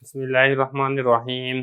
بسم اللہ الرحمن الرحیم۔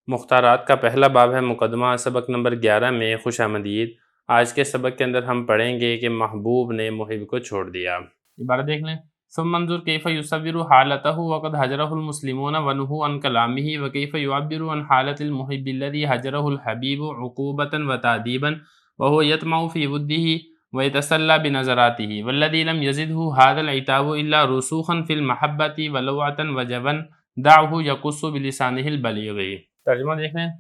مختارات کا پہلا باب ہے مقدمہ، سبق نمبر 11 میں خوش آمدید۔ آج کے سبق کے اندر ہم پڑھیں گے کہ محبوب نے محب کو چھوڑ دیا۔ عبارت دیکھ لیں۔ ثم انظر کیف یصور حالته وقد هجره المسلمون ونهوا عن كلامه وكيف يعبر عن حالة المحب الذي هجره الحبيب عقوبة وتأديبا وهو يطمع في وده ويتسلى بنظراته والذي لم يزده هذا العتاب إلا رسوخا في المحبة ولوعة وجبا دعه يقص بلسانه البلیغ۔ ترجمہ دیکھ لیں۔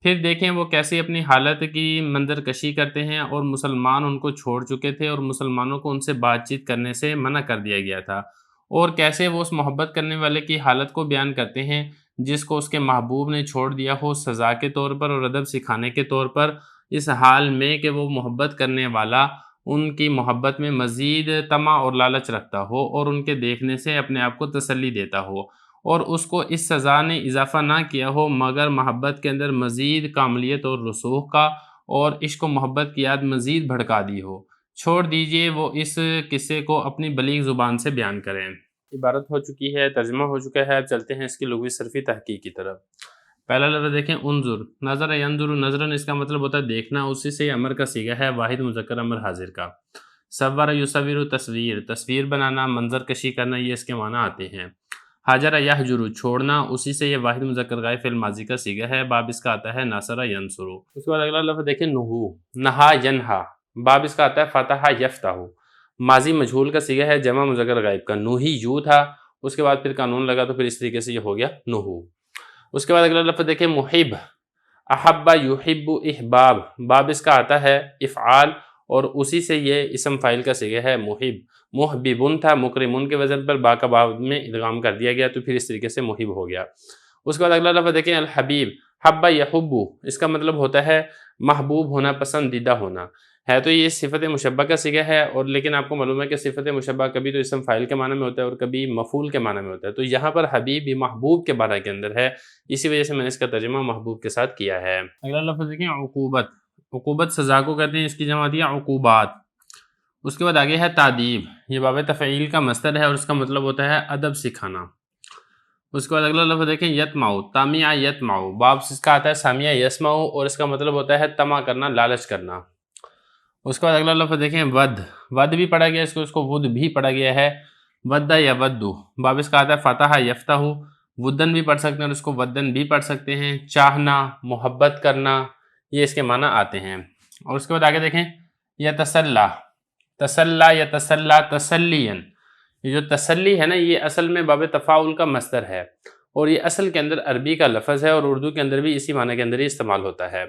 پھر دیکھیں وہ کیسے اپنی حالت کی منظر کشی کرتے ہیں، اور مسلمان ان کو چھوڑ چکے تھے اور مسلمانوں کو ان سے بات چیت کرنے سے منع کر دیا گیا تھا، اور کیسے وہ اس محبت کرنے والے کی حالت کو بیان کرتے ہیں جس کو اس کے محبوب نے چھوڑ دیا ہو سزا کے طور پر اور ادب سکھانے کے طور پر، اس حال میں کہ وہ محبت کرنے والا ان کی محبت میں مزید طمع اور لالچ رکھتا ہو اور ان کے دیکھنے سے اپنے آپ کو تسلی دیتا ہو، اور اس کو اس سزا نے اضافہ نہ کیا ہو مگر محبت کے اندر مزید کاملیت اور رسوخ کا، اور عشق و محبت کی یاد مزید بھڑکا دی ہو۔ چھوڑ دیجئے وہ اس قصے کو اپنی بلیغ زبان سے بیان کریں۔ عبارت ہو چکی ہے، ترجمہ ہو چکا ہے، اب چلتے ہیں اس کی لغوی صرفی تحقیق کی طرف۔ پہلا لفظ دیکھیں، انظر، نظر ینظر نظرن، اس کا مطلب ہوتا ہے دیکھنا، اسی سے امر کا صیغہ ہے واحد مذکر امر حاضر کا۔ صور یصور، تصویر، تصویر بنانا، منظر کشی کرنا، یہ اس کے معنی آتے ہیں۔ حجر یحجر، چھوڑنا، اسی سے یہ واحد مذکر غائب فعل ماضی کا صیغہ ہے، باب اس کا آتا ہے ناصر ینصر۔ اس کے بعد اگلا لفظ دیکھیں، نہو، نہا ینہا، باب اس کا آتا ہے فتح یفتح، ماضی مجہول کا صیغہ ہے جمع مذکر غائب کا۔ نوہی یو تھا، اس کے بعد پھر قانون لگا تو پھر اس طریقے سے یہ ہو گیا نہو۔ اس کے بعد اگلا لفظ دیکھیں، محب، احب یحب احباب، باب اس کا آتا ہے افعال، اور اسی سے یہ اسم فاعل کا صیغہ ہے محب۔ محببن تھا، مکرمن کے وزن پر با کا باب میں ادغام کر دیا گیا تو پھر اس طریقے سے محب ہو گیا۔ اس کے بعد اگلا لفظ دیکھیں، الحبیب، حب یحب، اس کا مطلب ہوتا ہے محبوب ہونا، پسندیدہ ہونا، ہے تو یہ صفت مشبہ کا صیغہ ہے، اور لیکن آپ کو معلوم ہے کہ صفت مشبہ کبھی تو اسم فاعل کے معنی میں ہوتا ہے اور کبھی مفعول کے معنی میں ہوتا ہے، تو یہاں پر حبیب یہ محبوب کے معنی کے اندر ہے، اسی وجہ سے میں نے اس کا ترجمہ محبوب کے ساتھ کیا ہے۔ اگلا لفظ دیکھیں، عقوبت، عقوبت سزا کو کہتے ہیں، اس کی جمع دیا عقوبات۔ اس کے بعد آگے ہے تعدیب، یہ باب تفعیل کا مصدر ہے اور اس کا مطلب ہوتا ہے ادب سکھانا۔ اس کے بعد اگلا لفظ دیکھیں، یطمع، طامع یطمع، باب اس کا آتا ہے سامع یسمع اور اس کا مطلب ہوتا ہے طمع کرنا، لالچ کرنا۔ اس کے بعد اگلا لفظ دیکھیں، ود، ود بھی پڑھا گیا، اس کو ود بھی پڑھا گیا ہے، ود یا ودو، باب اس کا آتا ہے فتح یفتح، ودن بھی پڑھ سکتے ہیں اور اس کو ودن بھی پڑھ سکتے ہیں، چاہنا، محبت کرنا، یہ اس کے معنی آتے ہیں۔ اور اس کے بعد آگے دیکھیں، یتسلی، تسلا یا تسلا، تسلین، یہ جو تسلی ہے نا، یہ اصل میں باب تفاعل کا مصدر ہے، اور یہ اصل کے اندر عربی کا لفظ ہے اور اردو کے اندر بھی اسی معنی کے اندر ہی استعمال ہوتا ہے۔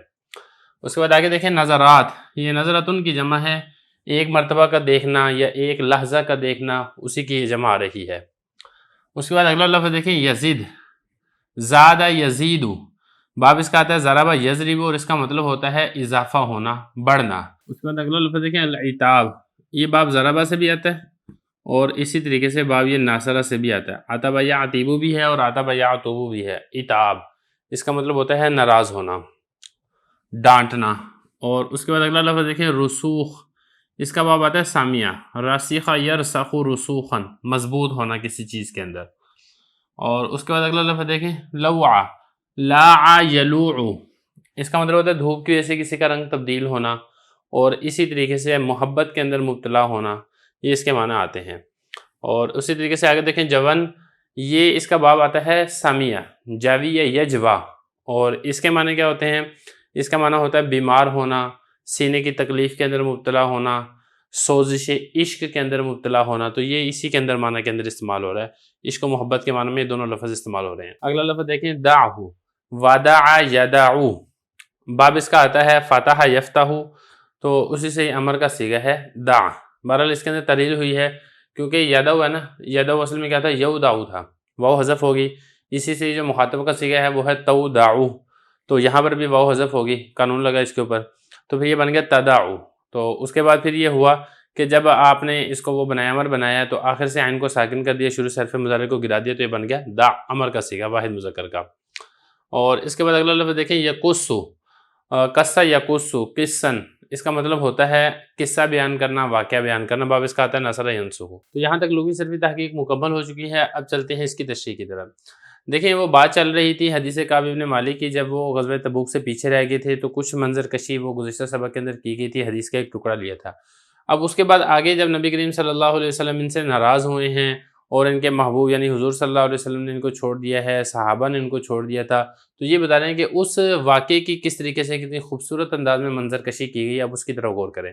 اس کے بعد آگے دیکھیں، نظرات، یہ نظرتن کی جمع ہے، ایک مرتبہ کا دیکھنا یا ایک لحظہ کا دیکھنا، اسی کی یہ جمع آ رہی ہے۔ اس کے بعد اگلا لفظ دیکھیں، یزید، زاد یزید، باب اس کا آتا ہے ضرب یضرب اور اس کا مطلب ہوتا ہے اضافہ ہونا، بڑھنا۔ اس کے بعد اگلا لفظ دیکھیں، العتاب، یہ باب ضربہ سے بھی آتا ہے اور اسی طریقے سے باب یہ ناصرہ سے بھی آتا ہے، عتب یعتب بھی ہے اور عتب یعتب بھی ہے۔ عتاب، اس کا مطلب ہوتا ہے ناراض ہونا، ڈانٹنا۔ اور اس کے بعد اگلا لفظ دیکھیں، رسوخ، اس کا باب آتا ہے سامیہ، راسخ یرسخ رسوخا، مضبوط ہونا کسی چیز کے اندر۔ اور اس کے بعد اگلا لفظ دیکھیں، لوع، لاع یلوع، اس کا مطلب ہوتا ہے دھوپ کی وجہ سے کسی کا رنگ تبدیل ہونا، اور اسی طریقے سے محبت کے اندر مبتلا ہونا، یہ اس کے معنی آتے ہیں۔ اور اسی طریقے سے آگے دیکھیں، جون، یہ اس کا باب آتا ہے سامیہ، جاوی یا یجوا، اور اس کے معنی کیا ہوتے ہیں؟ اس کا معنی ہوتا ہے بیمار ہونا، سینے کی تکلیف کے اندر مبتلا ہونا، سوزش عشق کے اندر مبتلا ہونا، تو یہ اسی کے اندر معنی کے اندر استعمال ہو رہا ہے، عشق و محبت کے معنی میں یہ دونوں لفظ استعمال ہو رہے ہیں۔ اگلا لفظ دیکھیں، دعہ، ودع یدعو، باب اس کا آتا ہے فتح یفتح، تو اسی سے امر کا صیغہ ہے دع۔ بہرحال اس کے اندر تعلیل ہوئی ہے کیونکہ یدعو ہے نا، یدعو اصل میں کیا تھا، یودعو تھا، واو حذف ہوگی، اسی سے جو مخاطب کا صیغہ ہے وہ ہے تودعو، تو یہاں پر بھی واو حذف ہوگی، قانون لگا اس کے اوپر، تو پھر یہ بن گیا تدعو۔ تو اس کے بعد پھر یہ ہوا کہ جب آپ نے اس کو وہ بنایا، امر بنایا، تو آخر سے عین کو ساکن کر دیا، شروع سے حرف مضارع کو گرا دیا، تو یہ بن گیا دع، امر کا صیغہ واحد مذکر کا۔ اور اس کے بعد اگلا لفظ دیکھیں، یقص، قصہ یقص، قصن، اس کا مطلب ہوتا ہے قصہ بیان کرنا، واقعہ بیان کرنا، باب اس کا آتا ہے نصر ینصر۔ تو یہاں تک لغوی صرفی تحقیق مکمل ہو چکی ہے، اب چلتے ہیں اس کی تشریح کی طرف۔ دیکھیں وہ بات چل رہی تھی حدیث کعب بن مالک کی، جب وہ غزوہ تبوک سے پیچھے رہ گئے تھے تو کچھ منظر کشی وہ گزشتہ سبق کے اندر کی گئی تھی، حدیث کا ایک ٹکڑا لیا تھا۔ اب اس کے بعد آگے جب نبی کریم صلی اللہ علیہ وسلم ان سے ناراض ہوئے ہیں اور ان کے محبوب یعنی حضور صلی اللہ علیہ وسلم نے ان کو چھوڑ دیا ہے، صحابہ نے ان کو چھوڑ دیا تھا، تو یہ بتا رہے ہیں کہ اس واقعے کی کس طریقے سے کتنی خوبصورت انداز میں منظر کشی کی گئی، اب اس کی طرف غور کریں۔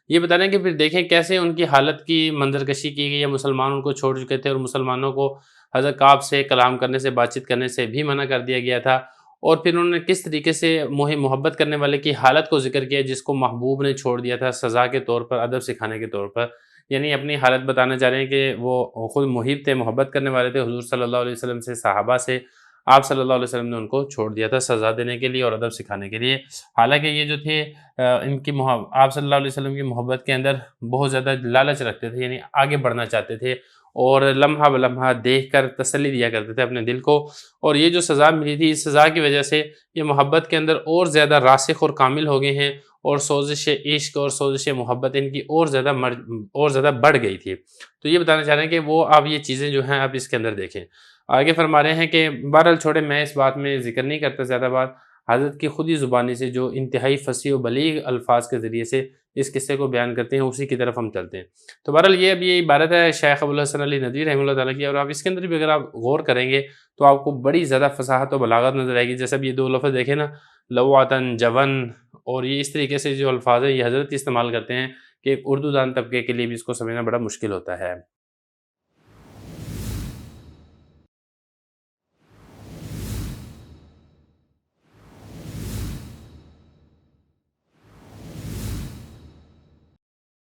یہ بتا رہے ہیں کہ پھر دیکھیں کیسے ان کی حالت کی منظر کشی کی گئی ہے، مسلمان ان کو چھوڑ چکے تھے اور مسلمانوں کو حضرت کعب سے کلام کرنے سے، بات چیت کرنے سے بھی منع کر دیا گیا تھا، اور پھر انہوں نے کس طریقے سے محبت کرنے والے کی حالت کو ذکر کیا جس کو محبوب نے چھوڑ دیا تھا سزا کے طور پر، ادب سکھانے کے طور پر، یعنی اپنی حالت بتانا چاہ رہے ہیں کہ وہ خود محب تھے، محبت کرنے والے تھے حضور صلی اللہ علیہ وسلم سے، صحابہ سے، آپ صلی اللہ علیہ وسلم نے ان کو چھوڑ دیا تھا سزا دینے کے لیے اور ادب سکھانے کے لیے۔ حالانکہ یہ جو تھے ان کی آپ صلی اللہ علیہ وسلم کی محبت کے اندر بہت زیادہ لالچ رکھتے تھے، یعنی آگے بڑھنا چاہتے تھے اور لمحہ بلمحہ دیکھ کر تسلی دیا کرتے تھے اپنے دل کو، اور یہ جو سزا ملی تھی اس سزا کی وجہ سے یہ محبت کے اندر اور زیادہ راسخ اور کامل ہو گئے ہیں، اور سوزش عشق اور سوزش محبت ان کی اور زیادہ بڑھ گئی تھی۔ تو یہ بتانا چاہ رہے ہیں کہ وہ اب یہ چیزیں جو ہیں اب اس کے اندر دیکھیں۔ آگے فرما رہے ہیں کہ بہرحال چھوڑے، میں اس بات میں ذکر نہیں کرتا زیادہ بات، حضرت کی خود ہی زبانی سے جو انتہائی فصیح و بلیغ الفاظ کے ذریعے سے اس قصے کو بیان کرتے ہیں اسی کی طرف ہم چلتے ہیں۔ تو بہرحال یہ اب یہ عبارت ہے شیخ ابو الحسن علی ندوی رحمہ اللہ تعالیٰ کی، اور آپ اس کے اندر بھی اگر آپ غور کریں گے تو آپ کو بڑی زیادہ فصاحت و بلاغت نظر آئے گی۔ جیسے اب یہ دو لفظ دیکھیں نا، لواطن، جون، اور یہ اس طریقے سے جو الفاظ ہیں یہ حضرت استعمال کرتے ہیں کہ ایک اردو دان طبقے کے لیے بھی اس کو سمجھنا بڑا مشکل ہوتا ہے۔